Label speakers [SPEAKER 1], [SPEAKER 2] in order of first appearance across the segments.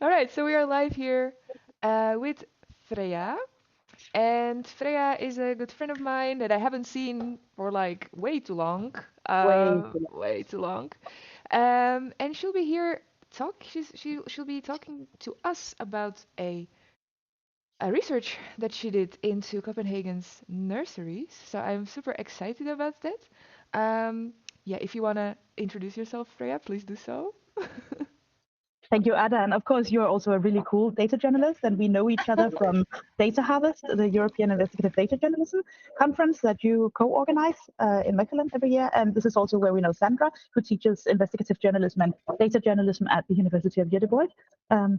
[SPEAKER 1] All right, so we are live here with Freya. And Freya is a good friend of mine that I haven't seen for like way too long.
[SPEAKER 2] Way too long.
[SPEAKER 1] Way too long. And she'll be here she'll be talking to us about a research that she did into Copenhagen's nurseries. So I'm super excited about that. Yeah, if you wanna introduce yourself, Freya, please do so.
[SPEAKER 2] Thank you, Ada. And of course, you're also a really cool data journalist, and we know each other from Data Harvest, the European Investigative Data Journalism conference that you co-organize in Mechelen every year. And this is also where we know Sandra, who teaches investigative journalism and data journalism at the University of Göteborg.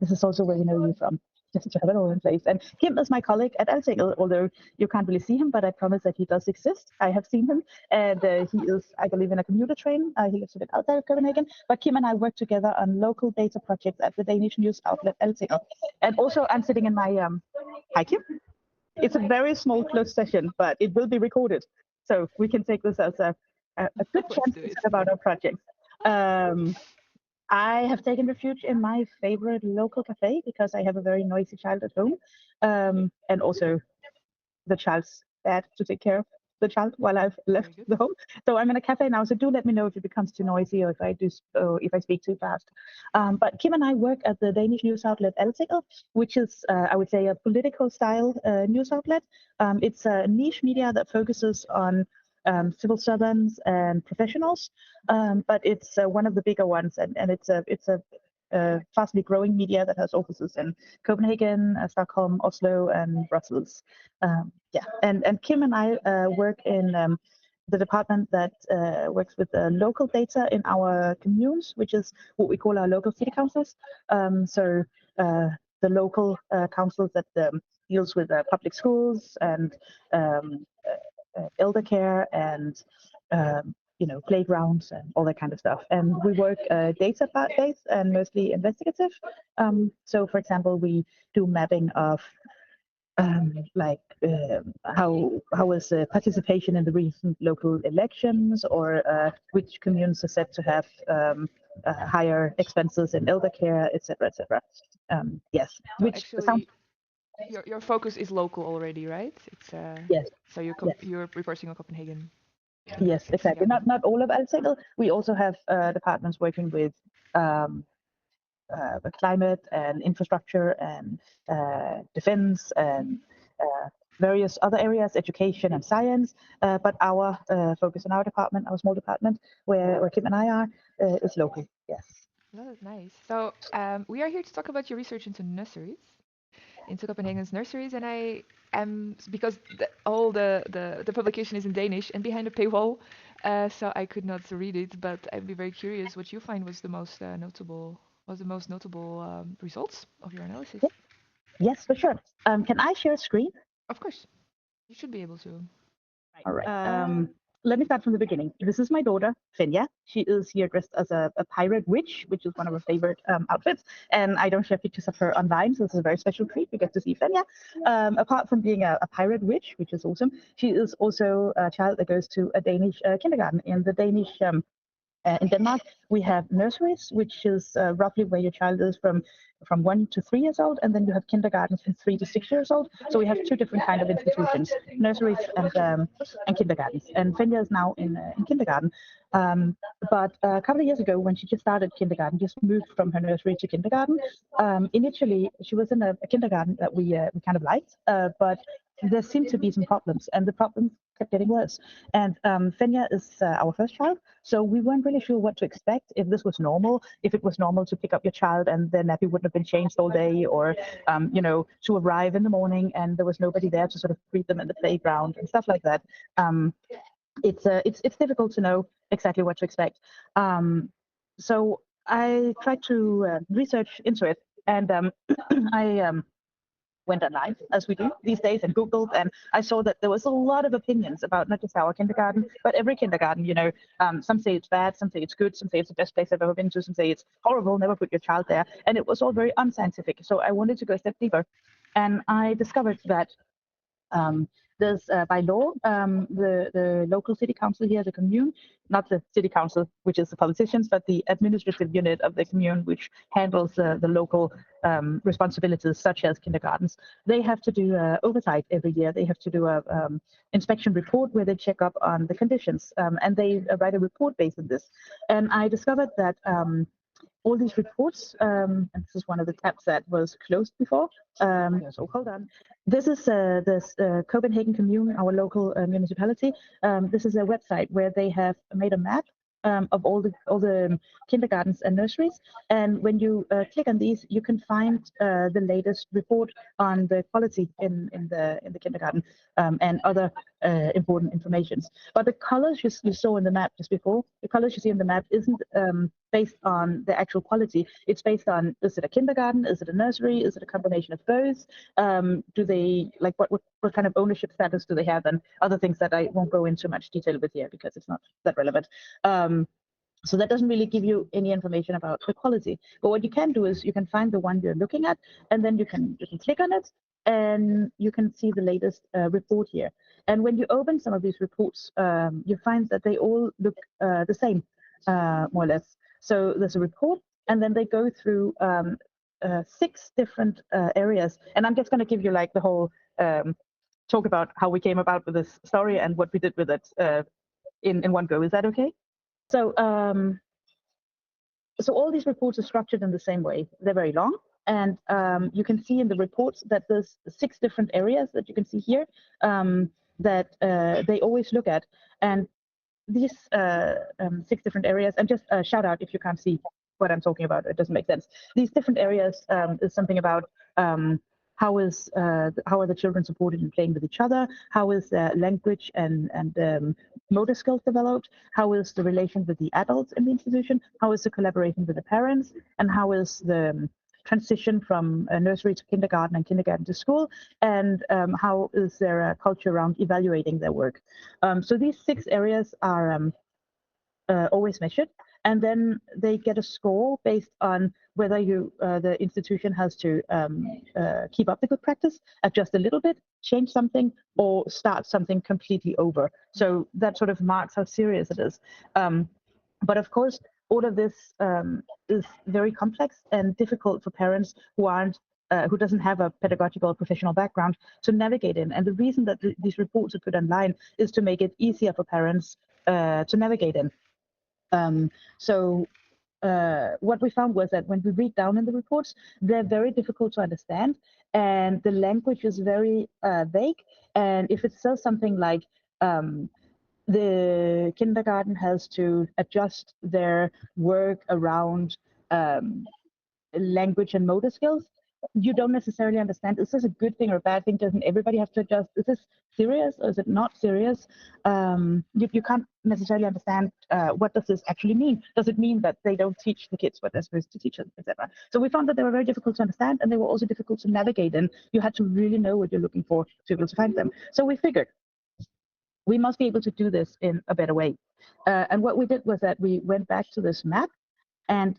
[SPEAKER 2] This is also where we know you from, just to have it all in place. And Kim is my colleague at Altinget, although you can't really see him, but I promise that he does exist. I have seen him, and he is, I believe, in a commuter train. He lives a bit outside of Copenhagen. But Kim and I work together on local data projects at the Danish news outlet Altinget. And also, I'm sitting in my hi Kim. It's a very small closed session, but it will be recorded, so we can take this as a good
[SPEAKER 1] Let's
[SPEAKER 2] chance
[SPEAKER 1] do
[SPEAKER 2] to
[SPEAKER 1] it.
[SPEAKER 2] talk about our projects. Um, I have taken refuge in my favorite local cafe because I have a very noisy child at home, and also the child's dad to take care of the child while I've
[SPEAKER 1] Very
[SPEAKER 2] left
[SPEAKER 1] good.
[SPEAKER 2] the home. So I'm in a cafe now. So do let me know if it becomes too noisy or if I speak too fast. But Kim and I work at the Danish news outlet Altinget, which is I would say a political style news outlet. It's a niche media that focuses on civil servants and professionals, but it's one of the bigger ones, and it's a fastly growing media that has offices in Copenhagen, Stockholm, Oslo, and Brussels. Yeah, and Kim and I work in the department that works with local data in our communes, which is what we call our local city councils. So the local councils that deals with public schools and elder care and playgrounds and all that kind of stuff. And we work data based and mostly investigative. So, for example, we do mapping of like how was participation in the recent local elections, or which communes are said to have higher expenses in elder care, etc., etc. Yes,
[SPEAKER 1] So
[SPEAKER 2] which sounds
[SPEAKER 1] actually, your focus is local already, right? It's
[SPEAKER 2] yes,
[SPEAKER 1] so
[SPEAKER 2] yes.
[SPEAKER 1] you're reporting on Copenhagen.
[SPEAKER 2] Yes, exactly.
[SPEAKER 1] Yeah.
[SPEAKER 2] Not all of Altinget. We also have departments working with um, climate and infrastructure and defense and various other areas, education and science. But our focus in our department, our small department, where Kim and I are, is local. Yes.
[SPEAKER 1] That is nice. So we are here to talk about your research into nurseries, into Copenhagen's nurseries, and I am because all the publication is in Danish and behind a paywall, so I could not read it. But I'd be very curious what you find was the most notable results of your analysis.
[SPEAKER 2] Yes, for sure. Can I share a screen?
[SPEAKER 1] Of course, you should be able to.
[SPEAKER 2] All right. Let me start from the beginning. This is my daughter, Fenja. She is here dressed as a pirate witch, which is one of her favorite outfits. And I don't share pictures of her online, so this is a very special treat. We get to see Fenja. Apart from being a pirate witch, which is awesome, she is also a child that goes to a Danish kindergarten. In the Danish in Denmark, we have nurseries, which is roughly where your child is from 1 to 3 years old, and then you have kindergartens from 3 to 6 years old. So we have two different kind of institutions: nurseries and kindergartens. And Finja is now in kindergarten. But a couple of years ago, when she just started kindergarten, just moved from her nursery to kindergarten. Initially, she was in a kindergarten that we kind of liked, but there seemed to be some problems, and the problems kept getting worse. And Fenja is our first child, so we weren't really sure what to expect, if this was normal, if it was normal to pick up your child and the nappy wouldn't have been changed all day, or to arrive in the morning and there was nobody there to sort of greet them in the playground and stuff like that. It's difficult to know exactly what to expect. So I tried to research into it, and I went online, as we do these days, and Googled, and I saw that there was a lot of opinions about not just our kindergarten, but every kindergarten. Some say it's bad, some say it's good, some say it's the best place I've ever been to, some say it's horrible, never put your child there. And it was all very unscientific. So I wanted to go a step deeper. And I discovered that um, there's by law, the local city council here, the commune, not the city council, which is the politicians, but the administrative unit of the commune, which handles the local responsibilities, such as kindergartens. They have to do oversight every year. They have to do a inspection report where they check up on the conditions, and they write a report based on this. And I discovered that all these reports, and this is one of the tabs that was closed before. So hold on. This is this Copenhagen commune, our local municipality. This is a website where they have made a map of all the kindergartens and nurseries. And when you click on these, you can find the latest report on the quality in the kindergarten and other important informations. But the colors you saw in the map just before, the colors you see in the map isn't based on the actual quality. It's based on, is it a kindergarten? Is it a nursery? Is it a combination of both? Do they, like, what kind of ownership status do they have, and other things that I won't go into much detail with here because it's not that relevant. So that doesn't really give you any information about the quality. But what you can do is you can find the one you're looking at, and then you can click on it, and you can see the latest report here. And when you open some of these reports, you find that they all look the same, more or less. So there's a report, and then they go through 6 different areas. And I'm just going to give you like the whole talk about how we came about with this story and what we did with it in one go. Is that okay? So, so all these reports are structured in the same way. They're very long, and you can see in the reports that there's 6 different areas that you can see here that they always look at. And these 6 different areas, and just shout out if you can't see what I'm talking about, it doesn't make sense. These different areas is something about how are the children supported in playing with each other? How is their language and motor skills developed? How is the relation with the adults in the institution? How is the collaboration with the parents? And how is the transition from nursery to kindergarten and kindergarten to school? And how is there a culture around evaluating their work? So these 6 areas are always measured, and then they get a score based on whether the institution has to keep up the good practice, adjust a little bit, change something, or start something completely over. So that sort of marks how serious it is. But of course, all of this is very complex and difficult for parents who doesn't have a pedagogical or professional background to navigate in. And the reason that these reports are put online is to make it easier for parents to navigate in. So what we found was that when we read down in the reports, they're very difficult to understand, and the language is very vague. And if it says something like the kindergarten has to adjust their work around language and motor skills, you don't necessarily understand, is this a good thing or a bad thing? Doesn't everybody have to adjust? Is this serious or is it not serious? You can't necessarily understand what does this actually mean. Does it mean that they don't teach the kids what they're supposed to teach them, etc.? So we found that they were very difficult to understand, and they were also difficult to navigate, and you had to really know what you're looking for to be able to find them. So we figured we must be able to do this in a better way. And what we did was that we went back to this map, and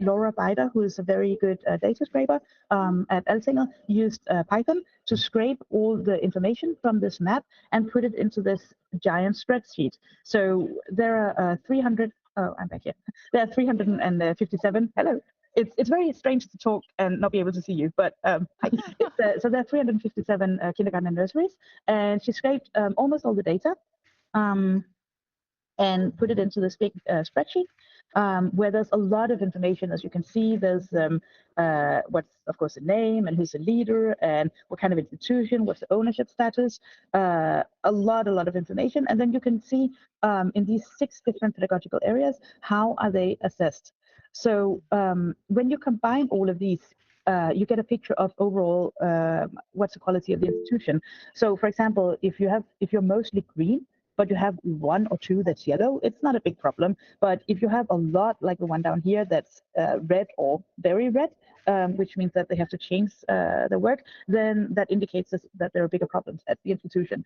[SPEAKER 2] Laura Bider, who is a very good data scraper at Alsinger, used Python to scrape all the information from this map and put it into this giant spreadsheet. So there are 300, oh, I'm back here. There are 357, hello. It's very strange to talk and not be able to see you, but so there are 357 kindergarten and nurseries, and she scraped almost all the data. And put it into this big spreadsheet where there's a lot of information. As you can see, there's what's, of course, the name and who's the leader and what kind of institution, what's the ownership status, a lot of information. And then you can see in these 6 different pedagogical areas, how are they assessed? So when you combine all of these, you get a picture of overall what's the quality of the institution. So, for example, if you're mostly green, but you have 1 or 2 that's yellow, it's not a big problem. But if you have a lot, like the one down here, that's red or very red, which means that they have to change their work, then that indicates that there are bigger problems at the institution.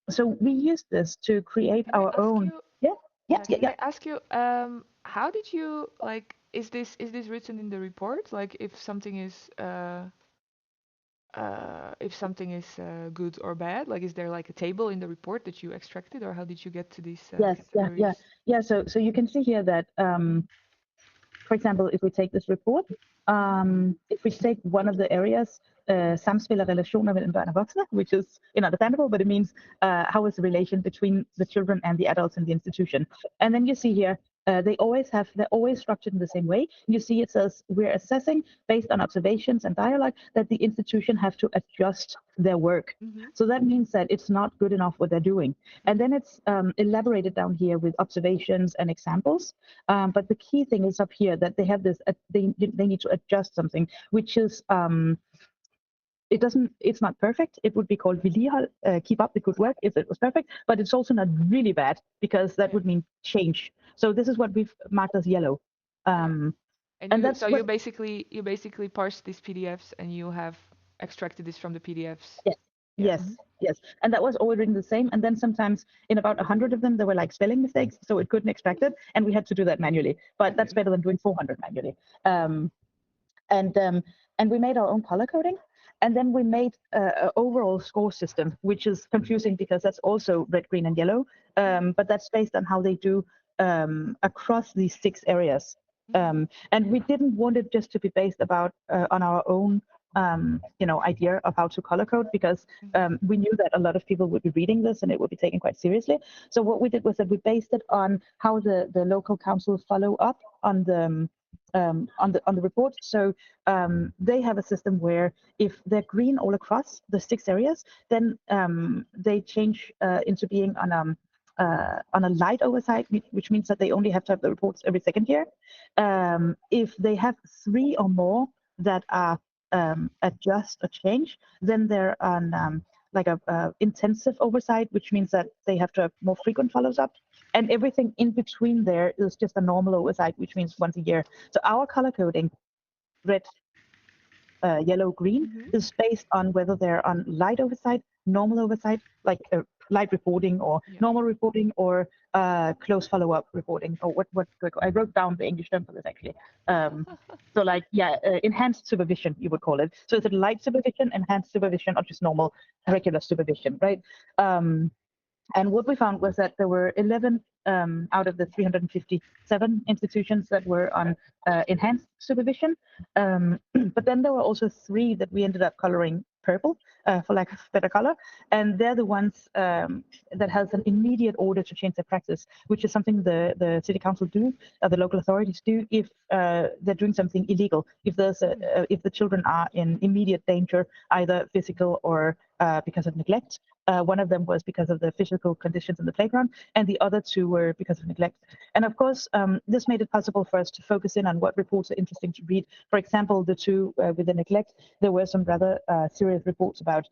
[SPEAKER 2] So we used this to create our own.
[SPEAKER 1] Can I ask you, how did you, like, is this written in the report? Like, if something is if something is good or bad? Like, is there like a table in the report that you extracted, or how did you get to these
[SPEAKER 2] Yes,
[SPEAKER 1] categories?
[SPEAKER 2] yeah. So you can see here that, for example, if we take this report, if we take one of the areas, samspil og relationer mellem børn og voksne, which is understandable, but it means how is the relation between the children and the adults in the institution. And then you see here, they're always structured in the same way. You see it says we're assessing based on observations and dialogue that the institution have to adjust their work. So that means that it's not good enough what they're doing. And then it's elaborated down here with observations and examples. But the key thing is up here that they have this, they need to adjust something, which is, it's not perfect. It would be called vedligehold, keep up the good work if it was perfect, but it's also not really bad because that would mean change. So this is what we've marked as yellow.
[SPEAKER 1] And
[SPEAKER 2] that's
[SPEAKER 1] so
[SPEAKER 2] what,
[SPEAKER 1] you basically parsed these PDFs and you have extracted this from the PDFs.
[SPEAKER 2] yes,
[SPEAKER 1] Yeah.
[SPEAKER 2] yes. And that was all written the same. And then sometimes in about 100 of them, there were like spelling mistakes, so it couldn't extract it. And we had to do that manually, but that's better than doing 400 manually. And we made our own color coding. And then we made an overall score system, which is confusing because that's also red, green, and yellow. But that's based on how they do across these 6 areas. And we didn't want it just to be based about on our own idea of how to color code, because we knew that a lot of people would be reading this and it would be taken quite seriously. So what we did was that we based it on how the local council follow up on the report. So they have a system where if they're green all across the 6 areas, then they change into being on a light oversight, which means that they only have to have the reports every second year. If they have 3 or more that are adjust or change, then they're on like a intensive oversight, which means that they have to have more frequent follows up. And everything in between there is just a normal oversight, which means once a year. So our color coding, red, yellow, green, is based on whether they're on light oversight, normal oversight, like light reporting or normal reporting, or close follow-up reporting, or what I wrote down the English term for this actually. So like, enhanced supervision, you would call it. So is it light supervision, enhanced supervision, or just normal regular supervision, right? And what we found was that there were 11 out of the 357 institutions that were on enhanced supervision. But then there were also 3 that we ended up coloring purple, for lack of better color. And they're the ones that has an immediate order to change their practice, which is something the city council do, the local authorities do, if they're doing something illegal, if there's if the children are in immediate danger, either physical or because of neglect. One of them was because of the physical conditions in the playground, and the other 2 were because of neglect. And of course, this made it possible for us to focus in on what reports are interesting to read. For example, the 2 with the neglect, there were some rather serious reports about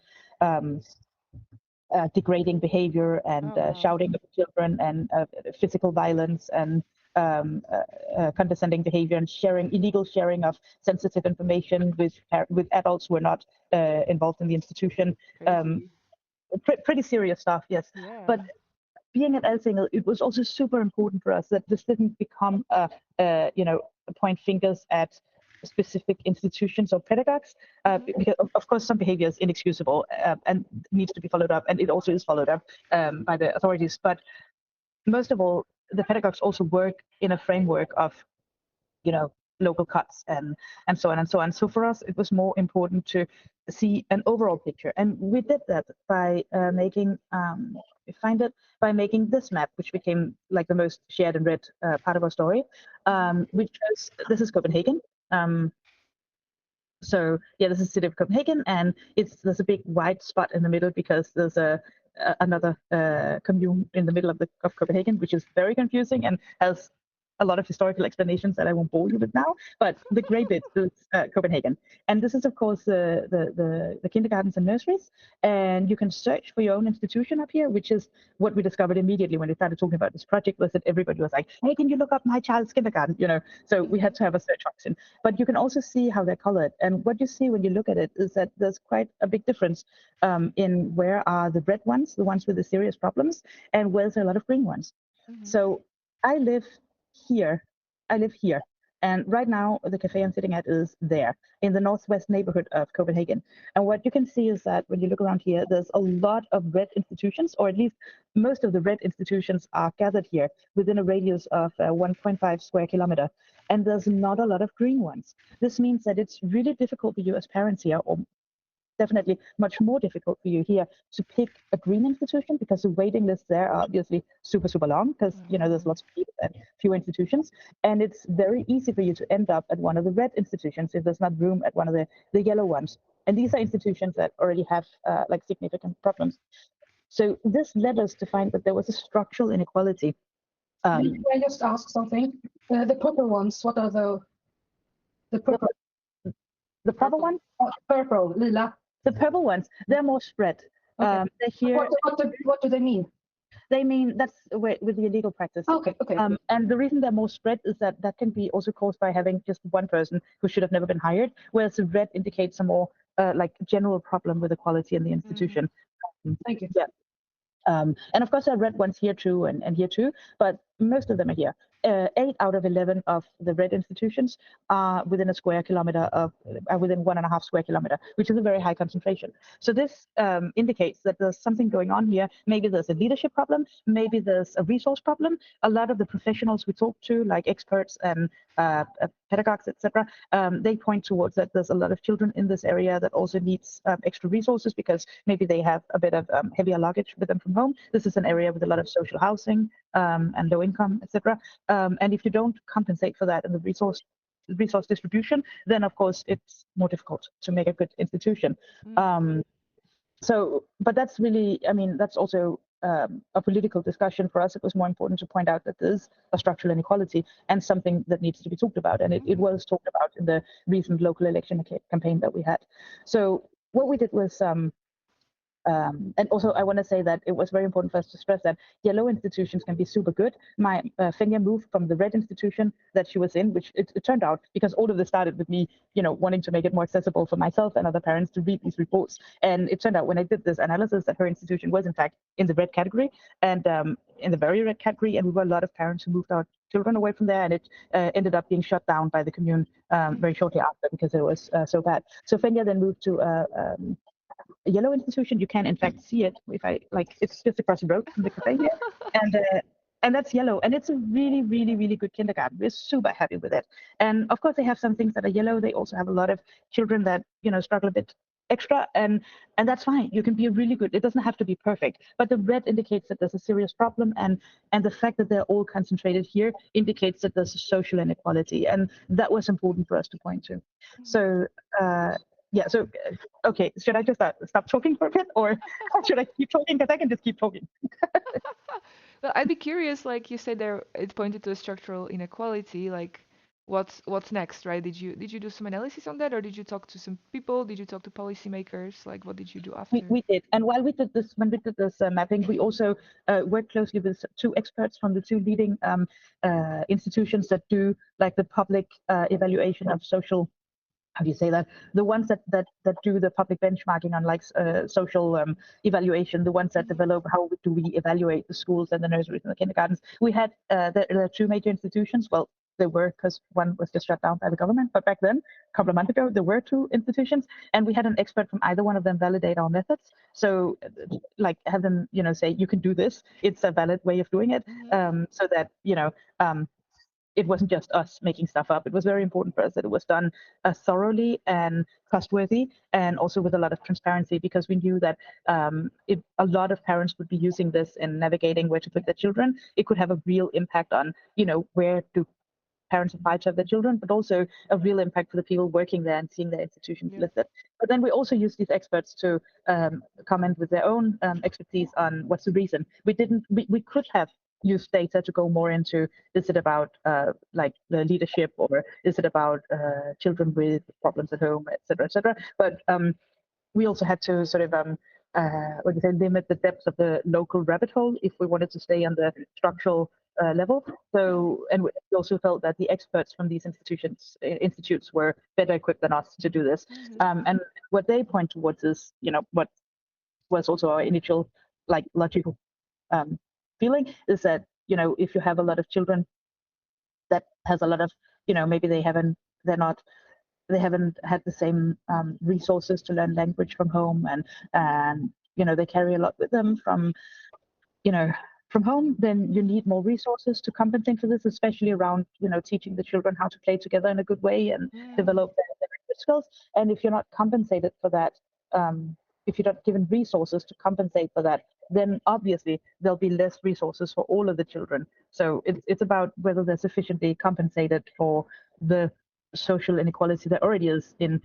[SPEAKER 2] degrading behavior and shouting at children, and physical violence, and condescending behavior, and illegal sharing of sensitive information with adults who are not involved in the institution. Pretty serious stuff, yes. But being at Elsinge, it was also super important for us that this didn't become point fingers at specific institutions or pedagogues, because of course some behavior is inexcusable and needs to be followed up, and it also is followed up by the authorities. But most of all, the pedagogues also work in a framework of local cuts and so on and so on. So for us, it was more important to see an overall picture, and we did that by making by making this map, which became like the most shared and read part of our story, which was, this is Copenhagen. So yeah, this is the city of Copenhagen, and there's a big white spot in the middle because there's another commune in the middle of Copenhagen, which is very confusing and has a lot of historical explanations that I won't bore you with now. But the gray bit is Copenhagen, and this is of course the kindergartens and nurseries. And you can search for your own institution up here, which is what we discovered immediately when we started talking about this project, was that everybody was like, "Hey, can you look up my child's kindergarten?" So we had to have a search function. But you can also see how they're colored, and what you see when you look at it is that there's quite a big difference in where are the red ones, the ones with the serious problems, and where's a lot of green ones. So I live here. And right now, the cafe I'm sitting at is there in the northwest neighborhood of Copenhagen. And what you can see is that when you look around here, there's a lot of red institutions, or at least most of the red institutions are gathered here within a radius of 1.5 square kilometer. And there's not a lot of green ones. This means that it's really difficult for you as parents here, or definitely much more difficult for you here to pick a green institution, because the waiting lists there are obviously super long, because there's lots of people and few institutions, and it's very easy for you to end up at one of the red institutions if there's not room at one of the yellow ones. And these are institutions that already have like significant problems. So this led us to find that there was a structural inequality.
[SPEAKER 3] Can I just ask something? The purple ones, what are the purple?
[SPEAKER 2] The purple ones?
[SPEAKER 3] Purple, lila.
[SPEAKER 2] The purple ones, they're more spread.
[SPEAKER 3] Okay.
[SPEAKER 2] They're here.
[SPEAKER 3] What do they mean?
[SPEAKER 2] They mean that's with the illegal practice.
[SPEAKER 3] Okay.
[SPEAKER 2] And the reason they're more spread is that can be also caused by having just one person who should have never been hired, whereas the red indicates a more like general problem with the quality in the institution.
[SPEAKER 3] Thank you.
[SPEAKER 2] Yeah. And of course, there are red ones here too, and here too, but most of them are here. 8 out of 11 of the red institutions are within a square kilometer of, within 1.5 square kilometer, which is a very high concentration. So this indicates that there's something going on here. Maybe there's a leadership problem, maybe there's a resource problem. A lot of the professionals we talk to, like experts and pedagogues, etc., they point towards that there's a lot of children in this area that also needs extra resources, because maybe they have a bit of heavier luggage with them from home. This is an area with a lot of social housing and low income, etc. And if you don't compensate for that in the resource distribution, then of course it's more difficult to make a good institution. But that's really, I mean, that's also a political discussion. For us, it was more important to point out that there's a structural inequality and something that needs to be talked about. And it was talked about in the recent local election campaign that we had. So what we did was, and also I want to say that it was very important for us to stress that yellow institutions can be super good. My Fenya moved from the red institution that she was in, which it turned out, because all of this started with me, wanting to make it more accessible for myself and other parents to read these reports. And it turned out when I did this analysis that her institution was in fact in the red category, and in the very red category, and we were a lot of parents who moved our children away from there, and it ended up being shut down by the commune very shortly after, because it was so bad. So Fenya then moved to a yellow institution. You can in fact see it if I like, it's just across the road from the cafe here, and that's yellow, and it's a really good kindergarten. We're super happy with it. And of course they have some things that are yellow. They also have a lot of children that struggle a bit extra, and that's fine. You can be really good. It doesn't have to be perfect, but the red indicates that there's a serious problem, and the fact that they're all concentrated here indicates that there's a social inequality, and that was important for us to point to. So yeah, so okay, should I just stop talking for a bit, or should I keep talking? Because I can just keep talking.
[SPEAKER 1] Well, I'd be curious, like you said there, it pointed to a structural inequality. Like, what's next, right? Did you do some analysis on that, or did you talk to some people? Did you talk to policymakers? Like, what did you do after?
[SPEAKER 2] We did, and while we did this, when we did this mapping, we also worked closely with 2 experts from the 2 leading institutions that do like the public evaluation of social. How do you say that? The ones that do the public benchmarking on like social evaluation, the ones that develop how do we evaluate the schools and the nurseries and the kindergartens. We had there are 2 major institutions. Well, there were, because one was just shut down by the government, but back then, a couple of months ago, there were 2 institutions, and we had an expert from either one of them validate our methods. So like have them say, you can do this, it's a valid way of doing it, so that it wasn't just us making stuff up. It was very important for us that it was done thoroughly and trustworthy, and also with a lot of transparency, because we knew that if a lot of parents would be using this in navigating where to put their children, it could have a real impact on, where do parents apply to have their children, but also a real impact for the people working there and seeing their institutions listed. But then we also use these experts to comment with their own expertise on what's the reason. We could have used data to go more into, is it about like the leadership, or is it about children with problems at home, et cetera, but we also had to sort of limit the depth of the local rabbit hole if we wanted to stay on the structural level. So, and we also felt that the experts from these institutes were better equipped than us to do this. And what they point towards is, what was also our initial like logical feeling is that, if you have a lot of children that has a lot of maybe they haven't had the same resources to learn language from home, and they carry a lot with them from home. Then you need more resources to compensate for this, especially around teaching the children how to play together in a good way and develop their language skills. And if you're not compensated for that, if you're not given resources to compensate for that, then obviously there'll be less resources for all of the children. So it's about whether they're sufficiently compensated for the social inequality that already is in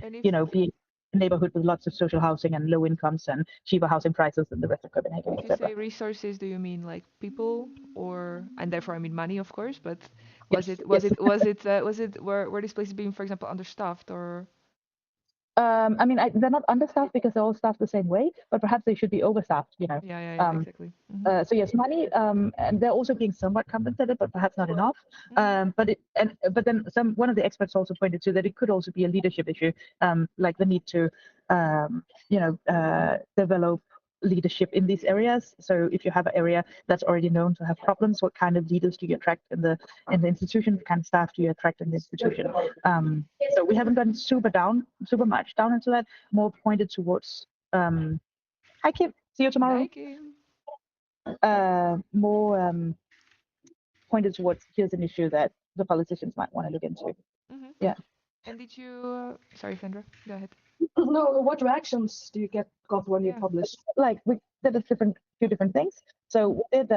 [SPEAKER 2] being a neighborhood with lots of social housing and low incomes and cheaper housing prices than the rest of Copenhagen,
[SPEAKER 1] If you say resources, do you mean like people, or and therefore I mean money, of course? But were these places being, for example, understaffed or?
[SPEAKER 2] I mean, they're not understaffed because they're all staffed the same way, but perhaps they should be overstaffed,
[SPEAKER 1] Yeah, exactly.
[SPEAKER 2] So yes, money, and they're also being somewhat compensated, but perhaps not enough. But then one of the experts also pointed to that it could also be a leadership issue, like the need to, develop leadership in these areas. So if you have an area that's already known to have problems, what kind of leaders do you attract in the institution? What kind of staff do you attract in the institution? So we haven't gone super much down into that. More pointed towards. Hi Kim, see you tomorrow.
[SPEAKER 1] Hi Kim.
[SPEAKER 2] More pointed towards here's an issue that the politicians might want to look into. Yeah.
[SPEAKER 1] And did you? Sorry, Fendra, go ahead.
[SPEAKER 3] No, what reactions do you got when you published?
[SPEAKER 2] Like we did a few different things. So we did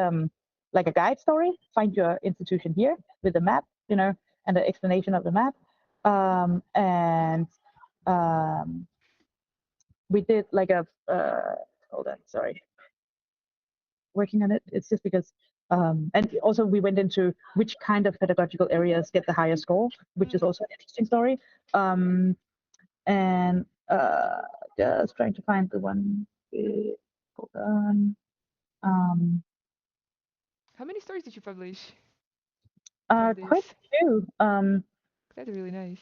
[SPEAKER 2] like a guide story, find your institution here with a map, and an explanation of the map. And we did like a hold on, sorry. Working on it. It's just because and also we went into which kind of pedagogical areas get the higher score, which is also an interesting story. And just trying to find the one. Hold on.
[SPEAKER 1] How many stories did you publish?
[SPEAKER 2] Quite a few.
[SPEAKER 1] That's really nice.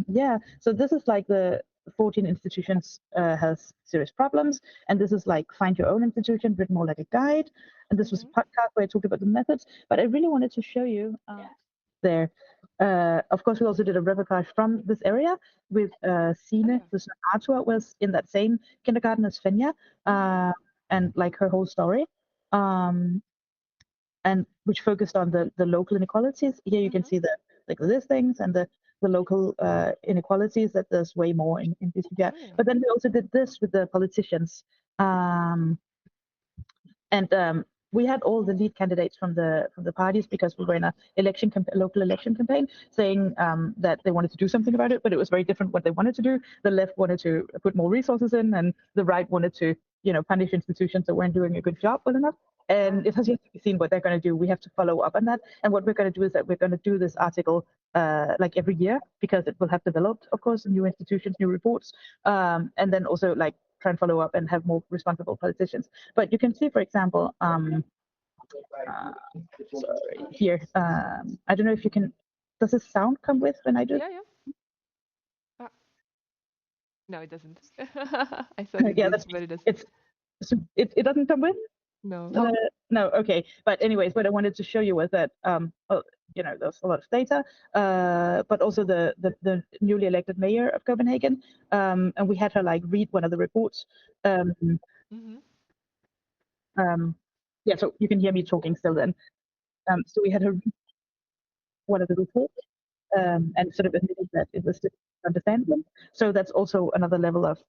[SPEAKER 2] Yeah. So this is like the 14 institutions has serious problems, and this is like find your own institution, written more like a guide. And this was a podcast where I talked about the methods, but I really wanted to show you there. Of course, we also did a reportage from this area with Sine, who's Arthur, was in that same kindergarten as Fenja, and like her whole story, and which focused on the local inequalities. Here you can see the listings and the local inequalities, that there's way more in BCPI. But then we also did this with the politicians. We had all the lead candidates from the parties because we were in a local election campaign, saying that they wanted to do something about it, but it was very different what they wanted to do. The left wanted to put more resources in, and the right wanted to, punish institutions that weren't doing a good job well enough. And it has yet to be seen what they're going to do. We have to follow up on that. And what we're going to do is that we're going to do this article like every year, because it will have developed, of course, new institutions, new reports, and then also like try and follow up and have more responsible politicians. But you can see, for example, sorry, here, I don't know if you can, does this sound come with when I do?
[SPEAKER 1] Yeah. No, it doesn't. I thought it did, but it doesn't.
[SPEAKER 2] It doesn't come with?
[SPEAKER 1] No.
[SPEAKER 2] No, okay. But anyways, what I wanted to show you was that, there's a lot of data, but also the newly elected mayor of Copenhagen, and we had her like read one of the reports. Yeah, so you can hear me talking still then. So we had her read one of the reports, and sort of admitted that it was difficult to understand them. So that's also another level of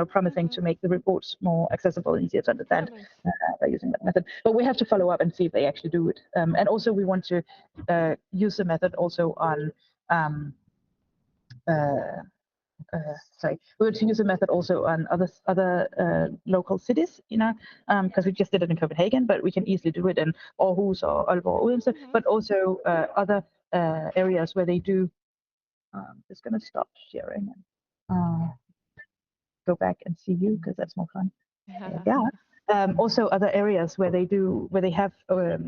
[SPEAKER 2] promising to make the reports more accessible and easier to understand by using that method. But we have to follow up and see if they actually do it. And also we want to use the method also on, we want to use the method also on other local cities, because we just did it in Copenhagen, but we can easily do it in Aarhus or Aalborg, Odense, but also other areas where they do. Just going to stop sharing and go back and see you, because that's more fun. Also other areas where they have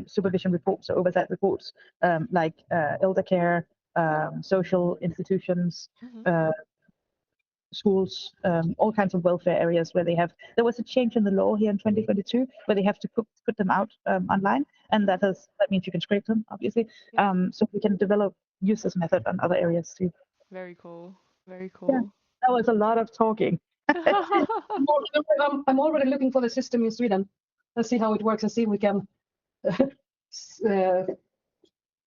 [SPEAKER 2] supervision reports or oversight reports, like elder care, social institutions, schools, all kinds of welfare areas where there was a change in the law here in 2022 where they have to put them out online, and that means you can scrape them, obviously. So we can use this method on other areas too.
[SPEAKER 1] Very cool. Very
[SPEAKER 2] Yeah,
[SPEAKER 1] cool.
[SPEAKER 2] that was a lot of talking.
[SPEAKER 3] I'm already looking for the system in Sweden and see how it works and see if we can,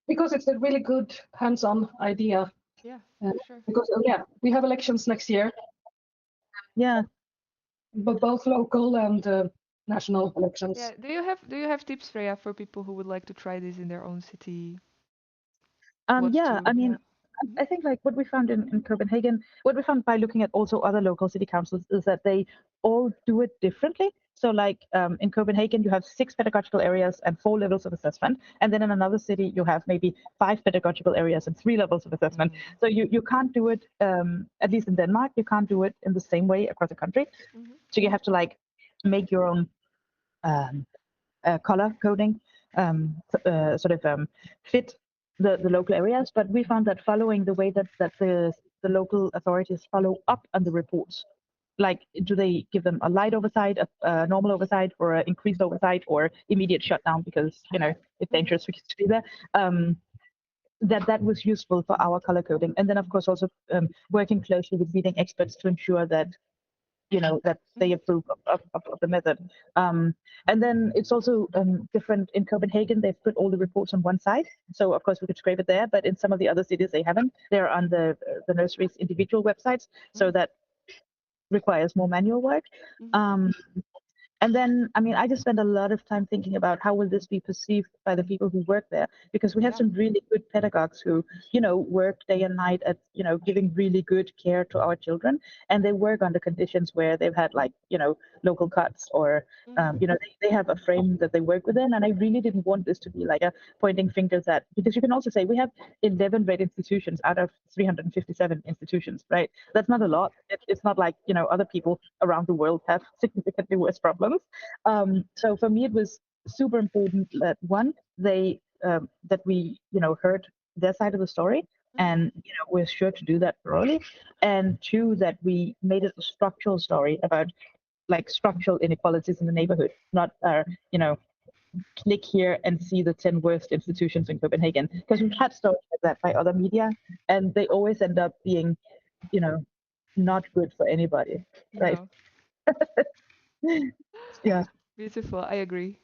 [SPEAKER 3] because it's a really good hands-on idea.
[SPEAKER 1] Yeah, sure.
[SPEAKER 3] Because we have elections next year.
[SPEAKER 2] Yeah.
[SPEAKER 3] But both local and national elections.
[SPEAKER 1] Yeah. Do you have tips, Freya, for people who would like to try this in their own city?
[SPEAKER 2] Yeah, I mean, I think like what we found in Copenhagen, what we found by looking at also other local city councils is that they all do it differently. So like in Copenhagen, you have 6 pedagogical areas and 4 levels of assessment. And then in another city, you have maybe 5 pedagogical areas and 3 levels of assessment. So you can't do it, at least in Denmark, you can't do it in the same way across the country. So you have to like make your own color coding, fit the local areas. But we found that following the way that the local authorities follow up on the reports, like do they give them a light oversight, a normal oversight, or an increased oversight, or immediate shutdown because it's dangerous to do that. That was useful for our color coding, and then of course also working closely with leading experts to ensure that that they approve of the method. And then it's also different in Copenhagen. They've put all the reports on one side, so of course we could scrape it there. But in some of the other cities, they haven't. They're on the nurseries' individual websites, so that requires more manual work. And then, I mean, I just spend a lot of time thinking about how will this be perceived by the people who work there, because we have some really good pedagogues who, work day and night at, giving really good care to our children, and they work under conditions where they've had like, local cuts or, they have a frame that they work within. And I really didn't want this to be like a pointing fingers at, because you can also say we have 11 red institutions out of 357 institutions, right? That's not a lot. It's not like, other people around the world have significantly worse problems. So for me, it was super important that that we heard their side of the story, and we're sure to do that thoroughly, and 2, that we made it a structural story about like structural inequalities in the neighborhood, not click here and see the 10 worst institutions in Copenhagen, because we've had stories like that by other media, and they always end up being not good for anybody, right? Yeah.
[SPEAKER 1] Beautiful. I agree.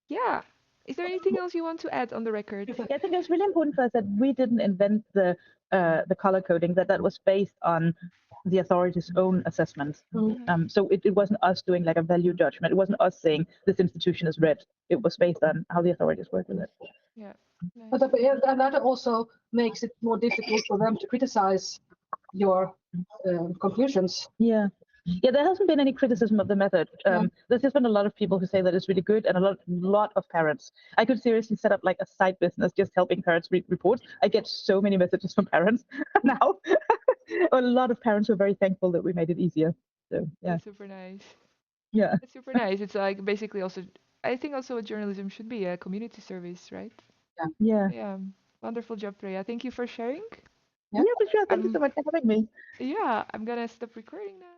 [SPEAKER 1] Yeah. Is there anything else you want to add on the record?
[SPEAKER 2] Yeah, I think it was really important for us that we didn't invent the color coding, that was based on the authorities' own assessments. So it wasn't us doing like a value judgment. It wasn't us saying this institution is red. It was based on how the authorities work with it.
[SPEAKER 1] Yeah. Nice.
[SPEAKER 3] But that also makes it more difficult for them to criticize your conclusions.
[SPEAKER 2] Yeah, there hasn't been any criticism of the method. There's just been a lot of people who say that it's really good, and a lot of parents. I could seriously set up like a side business just helping parents read reports. I get so many messages from parents now. A lot of parents were very thankful that we made it easier. So yeah,
[SPEAKER 1] That's super nice.
[SPEAKER 2] Yeah,
[SPEAKER 1] It's super nice. It's like basically also, I think also what journalism should be, a community service, right?
[SPEAKER 2] Yeah.
[SPEAKER 1] Yeah. Wonderful job, Freya. Thank you for sharing.
[SPEAKER 2] Yeah, for sure. Thank you so much for having me.
[SPEAKER 1] Yeah, I'm gonna stop recording now.